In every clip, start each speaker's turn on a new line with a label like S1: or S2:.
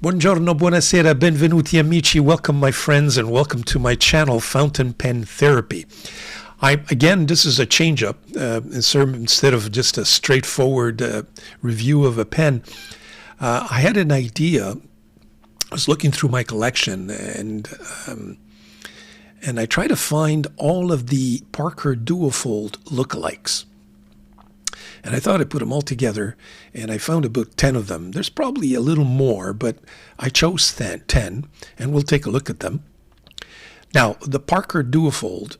S1: Buongiorno, buonasera, benvenuti amici. Welcome my friends and welcome to my channel, Fountain Pen Therapy. Again, this is a change-up. Instead of just a straightforward review of a pen, I had an idea. I was looking through my collection and I tried to find all of the Parker Duofold lookalikes. And I thought I'd put them all together, and I found about 10 of them. There's probably a little more, but I chose 10, and we'll take a look at them. Now, the Parker Duofold,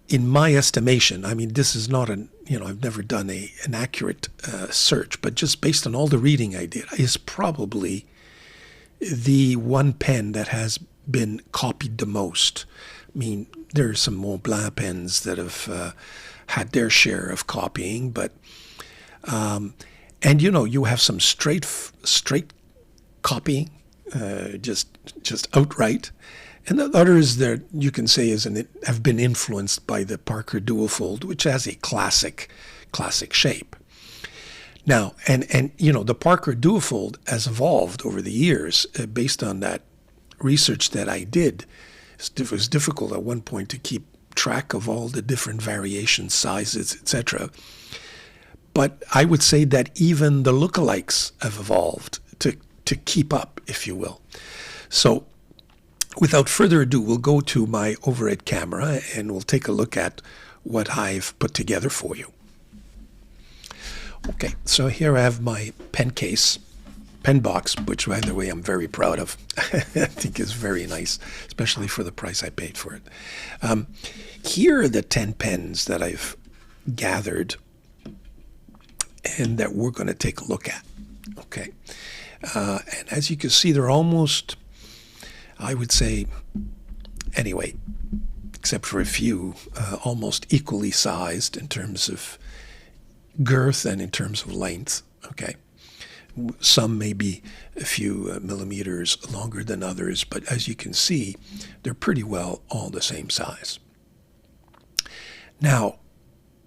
S1: in my estimation, I mean, this is not I've never done an accurate search, but just based on all the reading I did, is probably the one pen that has been copied the most. I mean, there are some Montblanc pens that have had their share of copying, but and you have some straight copying, just outright, and the others that you can say have been influenced by the Parker Duofold, which has a classic shape. Now, and the Parker Duofold has evolved over the years based on that research that I did. It was difficult at one point to keep track of all the different variations, sizes, etc. But I would say that even the lookalikes have evolved to keep up, if you will. So without further ado, we'll go to my overhead camera and we'll take a look at what I've put together for you. Okay, so here I have my pen case, pen box, which, by the way, I'm very proud of. I think is very nice, especially for the price I paid for it. Here are the 10 pens that I've gathered and that we're going to take a look at. Okay, and as you can see, they're almost, I would say, anyway, except for a few, almost equally sized in terms of girth and in terms of length. Okay, some may be a few millimeters longer than others, but as you can see, they're pretty well all the same size. Now,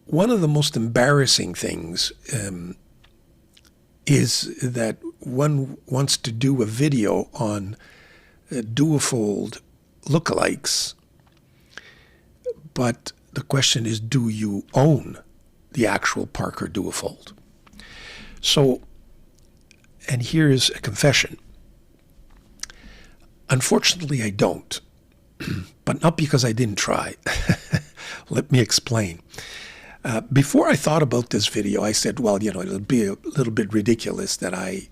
S1: one of the most embarrassing things is that one wants to do a video on Duofold lookalikes, but the question is, do you own the actual Parker Duofold? So, and here's a confession. Unfortunately, I don't, but not because I didn't try. Let me explain. Before I thought about this video, I said, well, it'll be a little bit ridiculous that I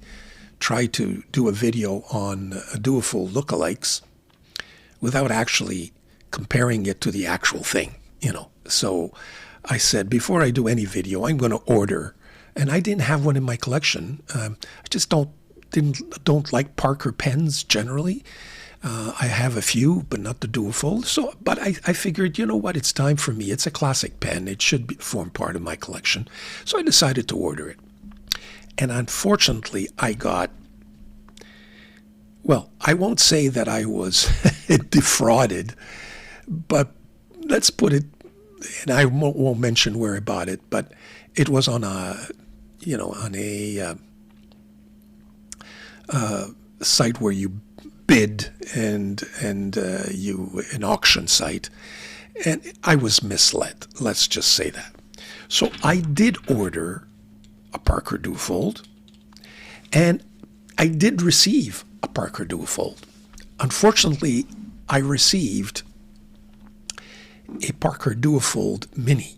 S1: try to do a video on Duofold lookalikes without actually comparing it to the actual thing, So I said, before I do any video, I'm going to order, and I didn't have one in my collection. I just don't like Parker pens generally. I have a few, but not the Duofold. So, but I figured, you know what, it's time for me. It's a classic pen. It should form part of my collection. So I decided to order it. And unfortunately, I got, well, I won't say that I was defrauded, but let's put it, and I won't mention where I bought it, but it was on a, site where you bid and an auction site, and I was misled. Let's just say that. So I did order a Parker Duofold, and I did receive a Parker Duofold. Unfortunately, I received a Parker Duofold Mini.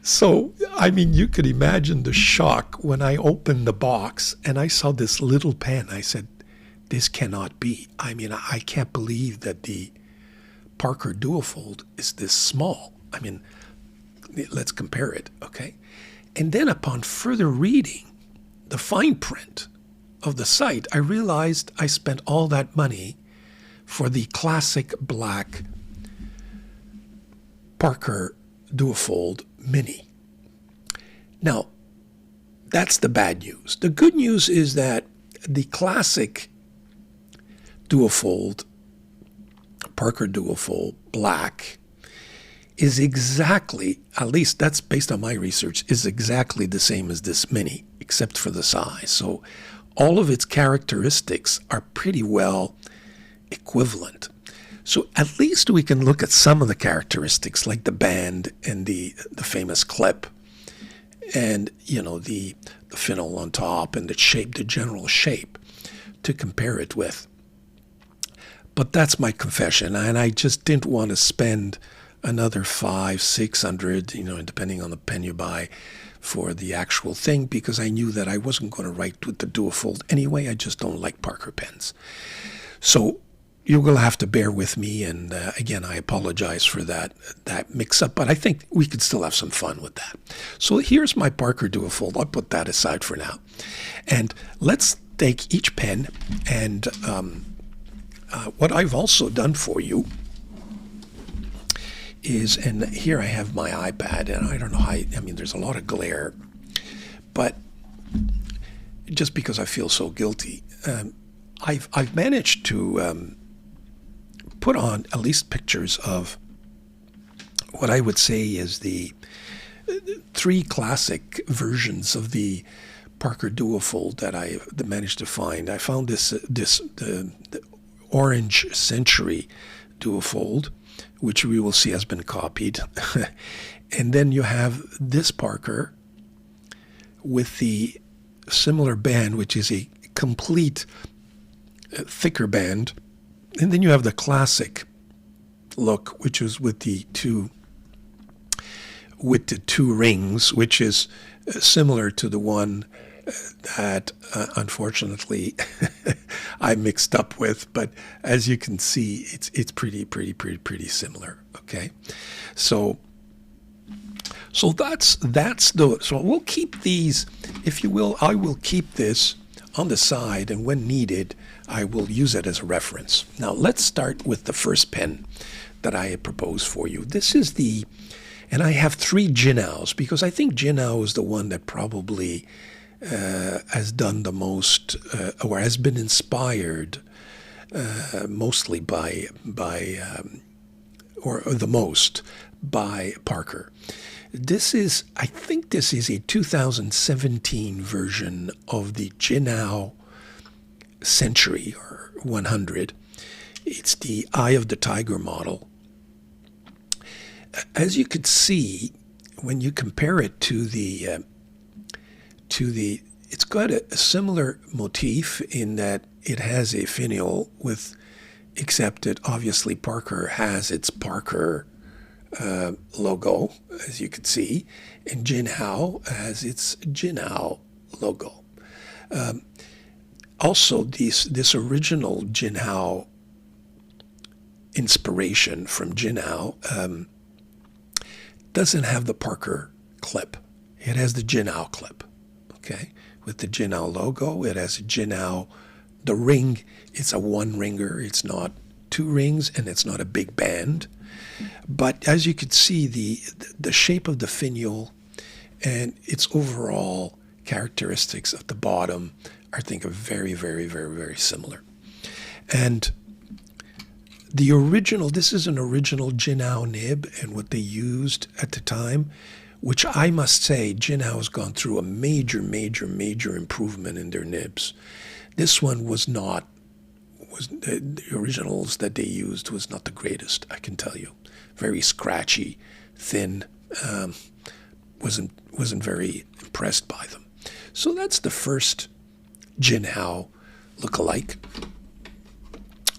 S1: So, I mean, you could imagine the shock when I opened the box and I saw this little pen. I said, this cannot be. I mean, I can't believe that the Parker Duofold is this small. I mean, let's compare it, okay? And then upon further reading the fine print of the site, I realized I spent all that money for the classic black Parker Duofold Mini. Now, that's the bad news. The good news is that the classic Duofold, Parker Duofold Black, is exactly, at least that's based on my research, is exactly the same as this Mini, except for the size. So all of its characteristics are pretty well equivalent. So at least we can look at some of the characteristics, like the band and the famous clip, and the finial on top and the shape, the general shape, to compare it with. But that's my confession, and I just didn't want to spend another $500-600, depending on the pen you buy, for the actual thing, because I knew that I wasn't going to write with the Duofold anyway. I just don't like Parker pens. So you will have to bear with me, and again, I apologize for that mix-up, but I think we could still have some fun with that. So here's my Parker Duofold. I'll put that aside for now. And let's take each pen, and what I've also done for you is, and here I have my iPad, and I don't know how, I mean, there's a lot of glare, but just because I feel so guilty, I've managed to put on at least pictures of what I would say is the 3 classic versions of the Parker Duofold that I managed to find. I found the Orange Century Duofold, which we will see has been copied. And then you have this Parker with the similar band, which is a complete thicker band. And then you have the classic look, which is with the two rings, which is similar to the one that unfortunately I mixed up with, but as you can see, it's pretty similar. Okay, so that's so we'll keep these, if you will. I will keep this on the side, and when needed, I will use it as a reference. Now let's start with the first pen that I propose for you. This is and I have 3 Jinhaos, because I think Jinhao is the one that probably has done the most, or has been inspired mostly by the most by Parker. I think this is a 2017 version of the Jinhao Century or 100. It's the Eye of the Tiger model. As you could see, when you compare it to the it's got a similar motif in that it has a finial except that obviously Parker has its Parker logo, as you can see, and Jinhao has its Jinhao logo. Also, this original Jinhao inspiration from Jinhao doesn't have the Parker clip. It has the Jinhao clip. Okay, with the Jinhao logo, it has a Jinhao. The ring, it's a 1-ringer. It's not 2 rings, and it's not a big band. But as you can see, the shape of the finial and its overall characteristics of the bottom, I think, are very, very, very, very similar. And the original, this is an original Jinhao nib, and what they used at the time, which I must say, Jinhao has gone through a major, major, major improvement in their nibs. This one the originals that they used was not the greatest, I can tell you. Very scratchy, thin, wasn't very impressed by them. So that's the first Jinhao look-alike,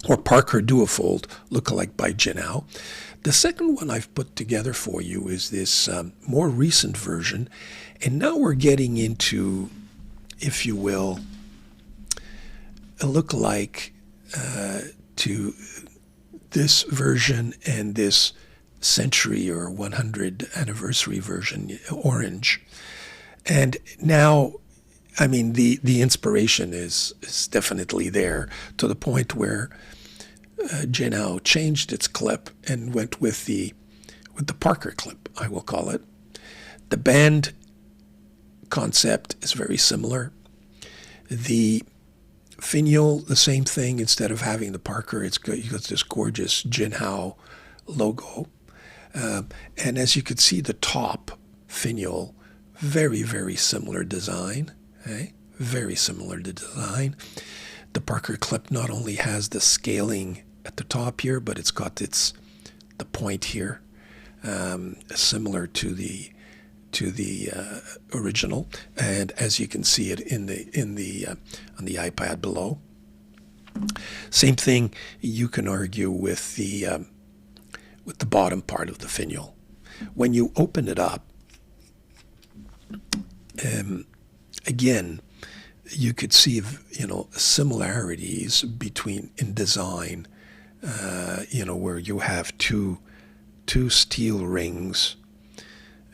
S1: or Parker Duofold look-alike by Jinhao. The second one I've put together for you is this more recent version, and now we're getting into, if you will, a look-alike to this version and this century or 100 anniversary version, orange. And now, I mean, the inspiration is definitely there, to the point where Jinhao changed its clip and went with the Parker clip, I will call it. The band concept is very similar. The finial, the same thing. Instead of having the Parker, you got this gorgeous Jinhao logo. And as you could see, the top finial, very, very similar design. Okay? very similar to design. The Parker clip not only has the scaling at the top here, but it's got the point here, similar to the original, and as you can see it on the iPad below. Same thing you can argue with the bottom part of the finial. When you open it up, again, you could see similarities in design. Where you have two steel rings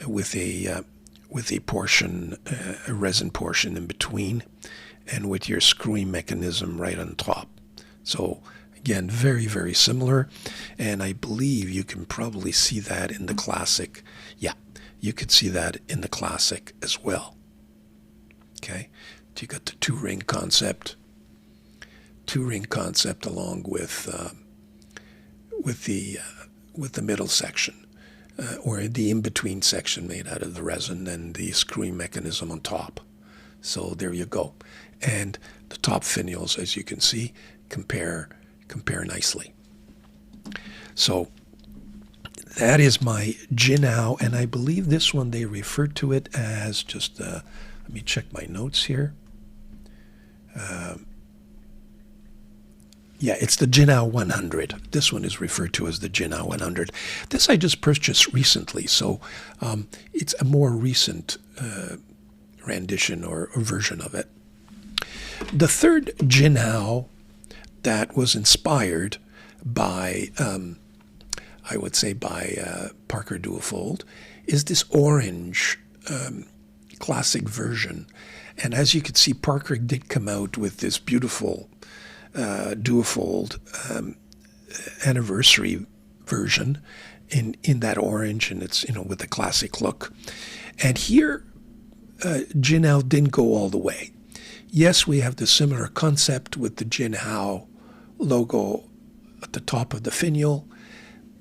S1: with a portion, a resin portion in between, and with your screwing mechanism right on top. So again, very, very similar, and I believe you can probably see that in the Classic. Yeah, you could see that in the Classic as well. Okay, so you got the two-ring concept along with the middle section, or the in-between section made out of the resin, and the screwing mechanism on top. So there you go. And the top finials, as you can see, compare nicely. So that is my Jinhao, and I believe this one they refer to it as just, let me check my notes here. Yeah, it's the Jinhao 100. This one is referred to as the Jinhao 100. This I just purchased recently, so it's a more recent rendition or version of it. The third Jinhao that was inspired by, I would say, by Parker Duofold is this orange classic version. And as you can see, Parker did come out with this beautiful Duofold anniversary version in that orange, and it's with the classic look. And here, Jinhao didn't go all the way. Yes, we have the similar concept with the Jinhao logo at the top of the finial.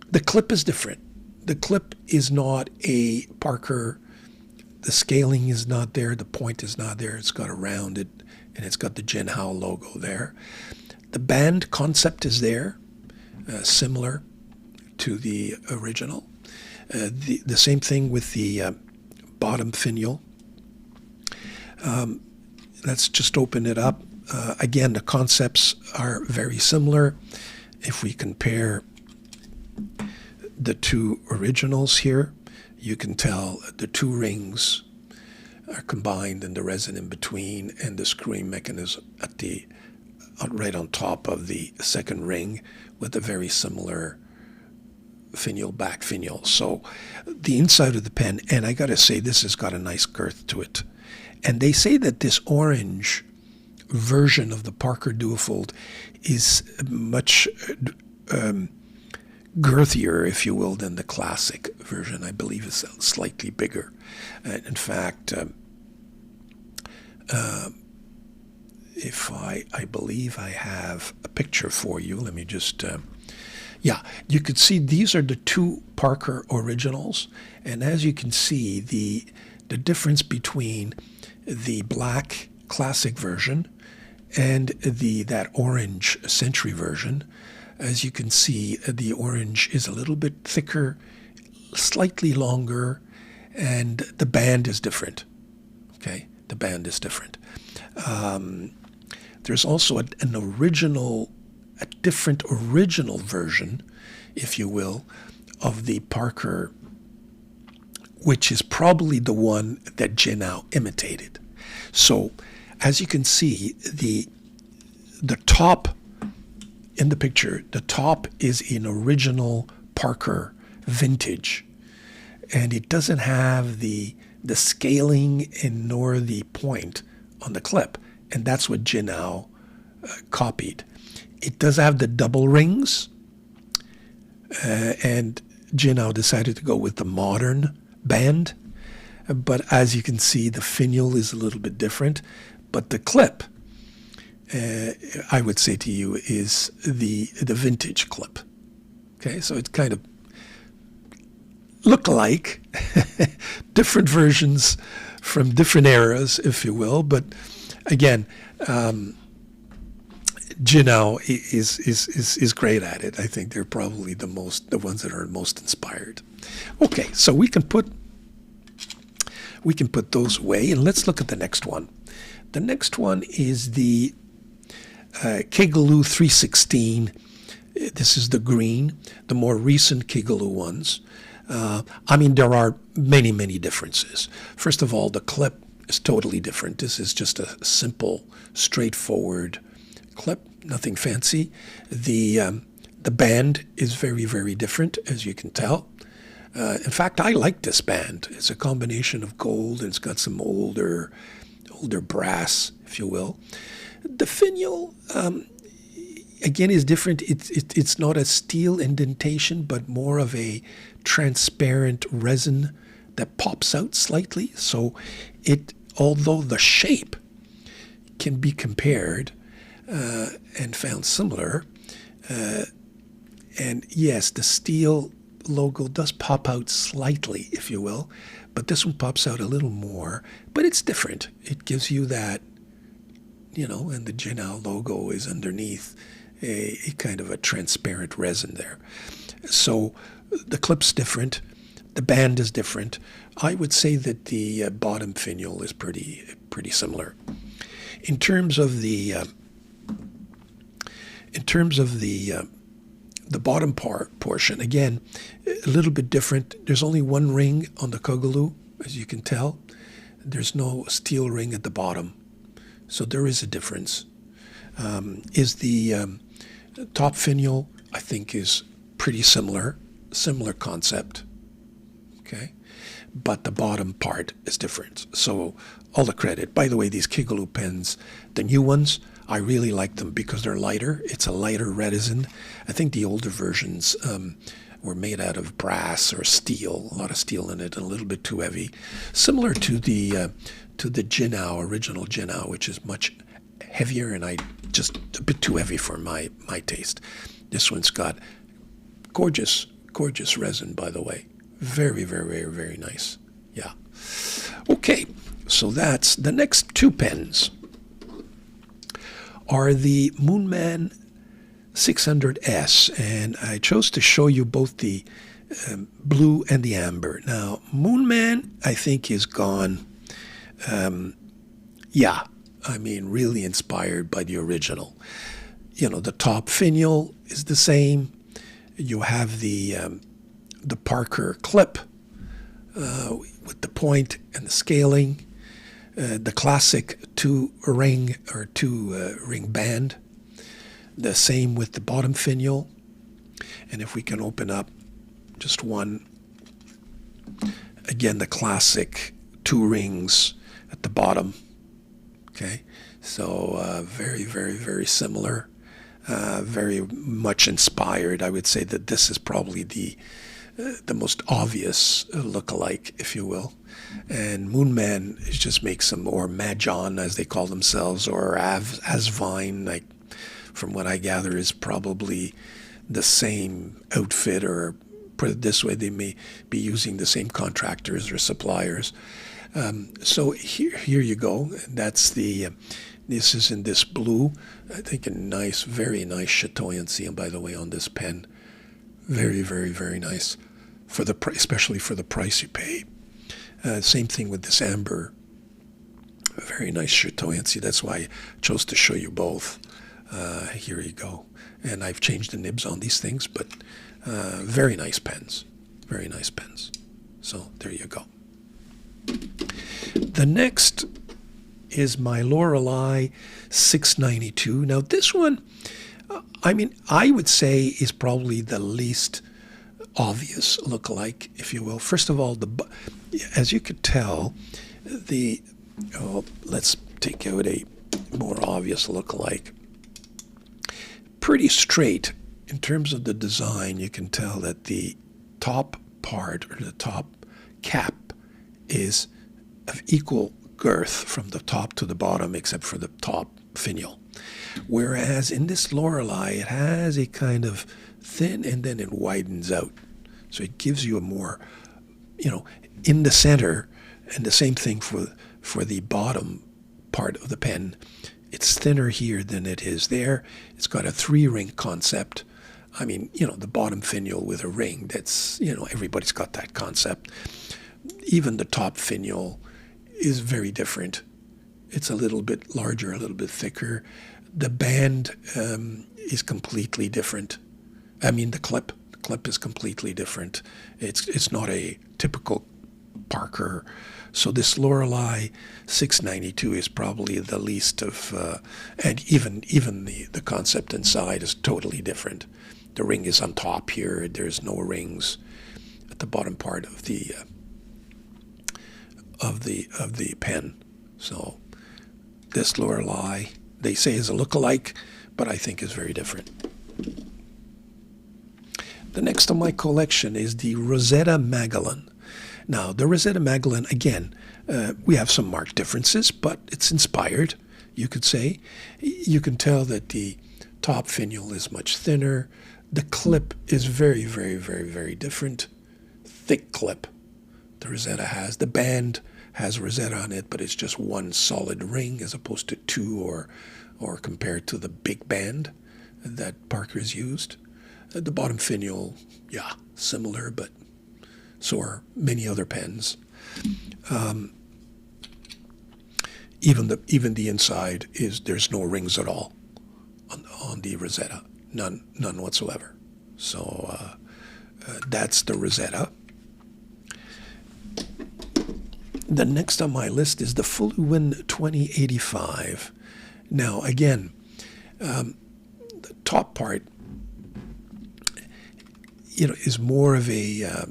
S1: The clip is different. The clip is not a Parker. The scaling is not there. The point is not there. It's got a rounded, and it's got the Jinhao logo there. The band concept is there, similar to the original. The same thing with the bottom finial. Let's just open it up. Again, the concepts are very similar. If we compare the two originals here, you can tell the two rings are combined in the resin in between, and the screwing mechanism right on top of the second ring with a very similar finial, back finial. So the inside of the pen, and I gotta say, this has got a nice girth to it. And they say that this orange version of the Parker Duofold is much girthier, if you will, than the classic version. I believe it's slightly bigger. In fact, if I believe I have a picture for you. Let me just, yeah, you could see these are the two Parker originals. And as you can see, the difference between the black classic version and that orange Century version, as you can see, the orange is a little bit thicker, slightly longer, and the band is different. Okay, the band is different. There's also a different original version, if you will, of the Parker, which is probably the one that Jinhao imitated. So, as you can see, the top in the picture, the top is an original Parker vintage, and it doesn't have the scaling and nor the point on the clip, and that's what Jinhao copied. It does have the double rings, and Jinhao decided to go with the modern band, but as you can see, the finial is a little bit different, but the clip, I would say to you, is the vintage clip. Okay, so it's kind of look alike, different versions from different eras, if you will, but again, Jinhao is great at it. I think they're probably the ones that are most inspired. Okay, so we can put those away, and let's look at the next one. The next one is the Kaigelu 316. This is the green, the more recent Kaigelu ones. I mean, there are many, many differences. First of all, the clip is totally different. This is just a simple, straightforward clip, nothing fancy. The band is very, very different, as you can tell. In fact, I like this band. It's a combination of gold, and it's got some older brass, if you will. The finial, again, is different. It's not a steel indentation, but more of a transparent resin that pops out slightly. So although the shape can be compared and found similar, and yes, the steel logo does pop out slightly, if you will, but this one pops out a little more, but it's different. It gives you that, and the Jinhao logo is underneath a kind of a transparent resin there. So the clip's different, the band is different. I would say that the bottom finial is pretty similar. In terms of the bottom portion, again, a little bit different. There's only one ring on the Kaigelu, as you can tell. There's no steel ring at the bottom, so there is a difference. Is the top finial, I think, is pretty similar concept, okay? But the bottom part is different. So all the credit. By the way, these Kaigelu pens, the new ones, I really like them because they're lighter. It's a lighter resin. I think the older versions were made out of brass or steel, a lot of steel in it, and a little bit too heavy. Similar to the Jinhao, original Jinhao, which is much heavier and just a bit too heavy for my taste. This one's got gorgeous resin, by the way. Very, very, very, very nice. Yeah. Okay, so that's the next two pens are the Moonman 600S, and I chose to show you both the blue and the amber. Now, Moonman, I think, is gone, really inspired by the original. The top finial is the same. You have the Parker clip with the point and the scaling. The classic two-ring band. The same with the bottom finial. And if we can open up just one, again, the classic two rings at the bottom. Okay, so very, very, very similar. Very much inspired. I would say that this is probably the most obvious look-alike, if you will. And Moonman just makes some, or Magellan as they call themselves, or Asvine, like from what I gather is probably the same outfit, or put it this way, they may be using the same contractors or suppliers. So here you go. That's this is in this blue. I think a nice, very nice chatoyancy, and by the way, on this pen, very, very, very nice for the especially for the price you pay. Same thing with this amber. Very nice chatoyancy. That's why I chose to show you both. Here you go. And I've changed the nibs on these things, but very nice pens. Very nice pens. So there you go. The next is my Loreli 692. Now this one, I would say is probably the least obvious look-alike, if you will. First of all, as you could tell, let's take out a more obvious look-alike. Pretty straight in terms of the design. You can tell that the top part, or the top cap, is of equal girth from the top to the bottom, except for the top finial. Whereas in this Loreli, it has a kind of thin, and then it widens out. So it gives you a more, in the center, and the same thing for the bottom part of the pen. It's thinner here than it is there. It's got a 3-ring concept. I mean, the bottom finial with a ring, that's, everybody's got that concept. Even the top finial is very different. It's a little bit larger, a little bit thicker. The band is completely different. I mean, the clip is completely different. It's not a typical Parker. So this Loreli 692 is probably the least of, and even the concept inside is totally different. The ring is on top here. There's no rings at the bottom part of the pen. So this Loreli, they say, is a look-alike, but I think is very different. The next on my collection is the Rosetta Magellan. Now, the Rosetta Magellan, again, we have some marked differences, but it's inspired, you could say. You can tell that the top finial is much thinner. The clip is very, very, very, very different. Thick clip the Rosetta has. The band has Rosetta on it, but it's just one solid ring as opposed to two or compared to the big band that Parker's used. The bottom finial, yeah, similar, but so are many other pens. Even the inside there's no rings at all on the Rosetta, none whatsoever. So that's the Rosetta. The next on my list is the Fuliwen 2085. Now again, the top part, is more of a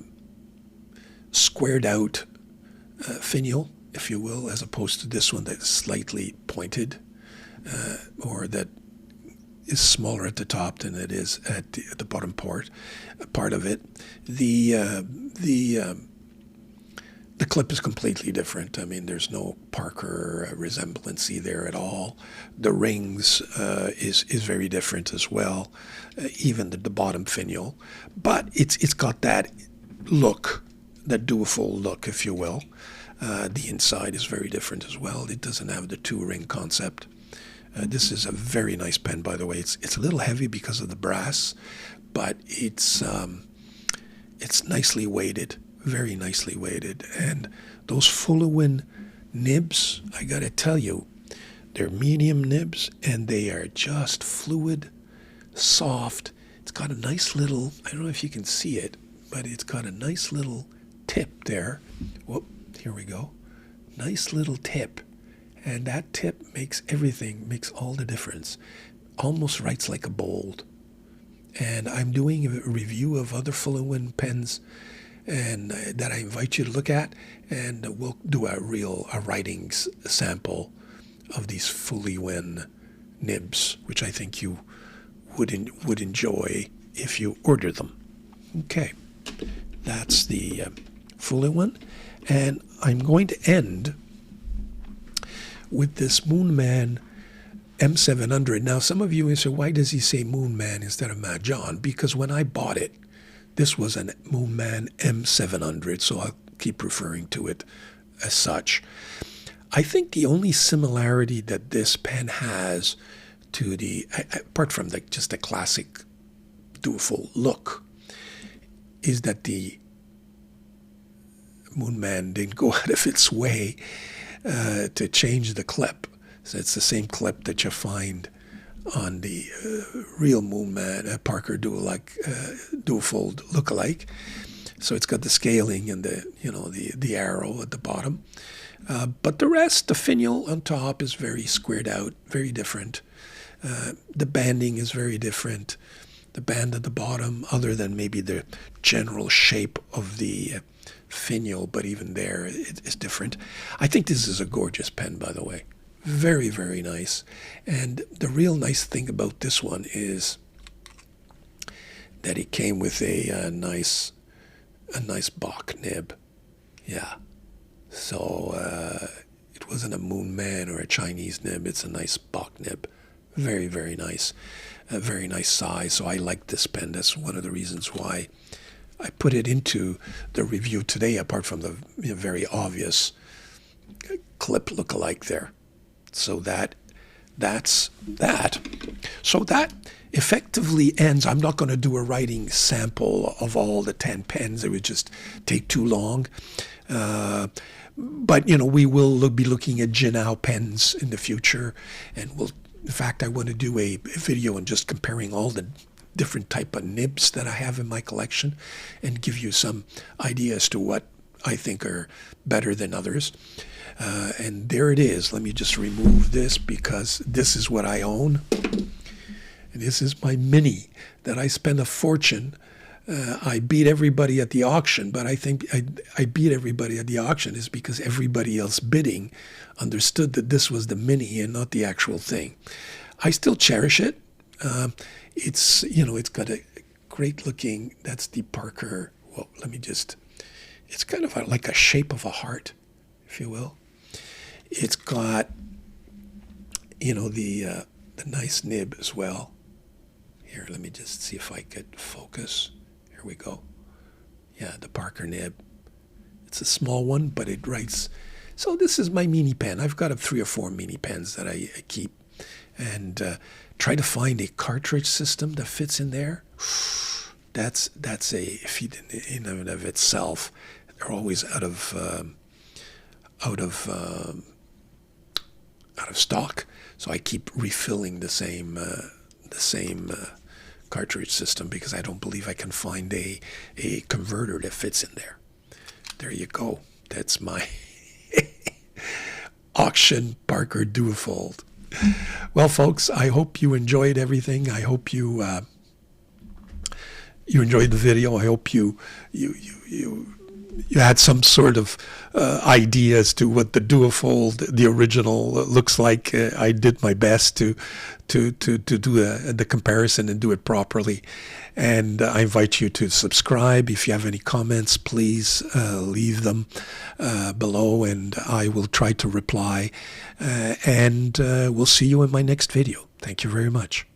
S1: squared out finial, if you will, as opposed to this one that's slightly pointed, or that is smaller at the top than it is at the bottom part of it. The clip is completely different. I mean, there's no Parker resemblancy there at all. The rings is very different as well, even the bottom finial. But it's got that look, that Duofold look, if you will. The inside is very different as well. It doesn't have the 2-ring concept. This is a very nice pen, by the way. It's a little heavy because of the brass, but it's nicely weighted. Very nicely weighted. And those Fuliwen nibs, I gotta tell you, they're medium nibs and they are just fluid, soft. It's got a nice little, I don't know if you can see it, but it's got a nice little tip there. Whoop, here we go. Nice little tip. And that tip makes all the difference. Almost writes like a bold. And I'm doing a review of other Fuliwen pens and that I invite you to look at, and we'll do a writing sample of these Fuliwen nibs, which I think you would enjoy if you order them. Okay, that's the Fuliwen, and I'm going to end with this Moonman M700. Now, some of you may say, why does he say Moonman instead of Magellan? Because when I bought it, this was a Moonman M700, so I'll keep referring to it as such. I think the only similarity that this pen has to apart from just the classic Duofold look, is that the Moonman didn't go out of its way to change the clip. So it's the same clip that you find on the real Moonman, Parker Duofold lookalike. So it's got the scaling and the arrow at the bottom. But the rest, the finial on top is very squared out, very different. The banding is very different. The band at the bottom, other than maybe the general shape of the finial, but even there it's different. I think this is a gorgeous pen, by the way. Very, very nice. And the real nice thing about this one is that it came with a nice Bach nib. Yeah. So it wasn't a Moonman or a Chinese nib. It's a nice Bach nib. Very, very nice. A very nice size. So I like this pen. That's one of the reasons why I put it into the review today, apart from the very obvious clip look-alike there. So that's that. So that effectively ends. I'm not going to do a writing sample of all the 10 pens. It would just take too long. But, you know, we will be looking at Jinhao pens in the future. And in fact, I want to do a video on just comparing all the different type of nibs that I have in my collection and give you some idea as to what I think are better than others. And there it is. Let me just remove this because this is what I own. And this is my Mini that I spent a fortune. I beat everybody at the auction, but I think I beat everybody at the auction is because everybody else bidding understood that this was the Mini and not the actual thing. I still cherish it. It's, you know, it's got a great looking, that's the Parker, well, let me just, it's kind of like a shape of a heart, if you will. It's got, you know, the nice nib as well. Here, let me just see if I could focus. Here we go. Yeah, the Parker nib. It's a small one, but it writes. So this is my mini pen. I've got 3 or 4 mini pens that I keep. And try to find a cartridge system that fits in there. That's a feat in and of itself. They're always out of stock. So I keep refilling the same cartridge system because I don't believe I can find a converter that fits in there. There you go. That's my auction Parker Duofold. Well, folks, I hope you enjoyed everything. I hope you enjoyed the video. I hope you had some sort of idea as to what the Duofold, the original, looks like. I did my best to do the comparison and do it properly. And I invite you to subscribe. If you have any comments, please leave them below, and I will try to reply. And we'll see you in my next video. Thank you very much.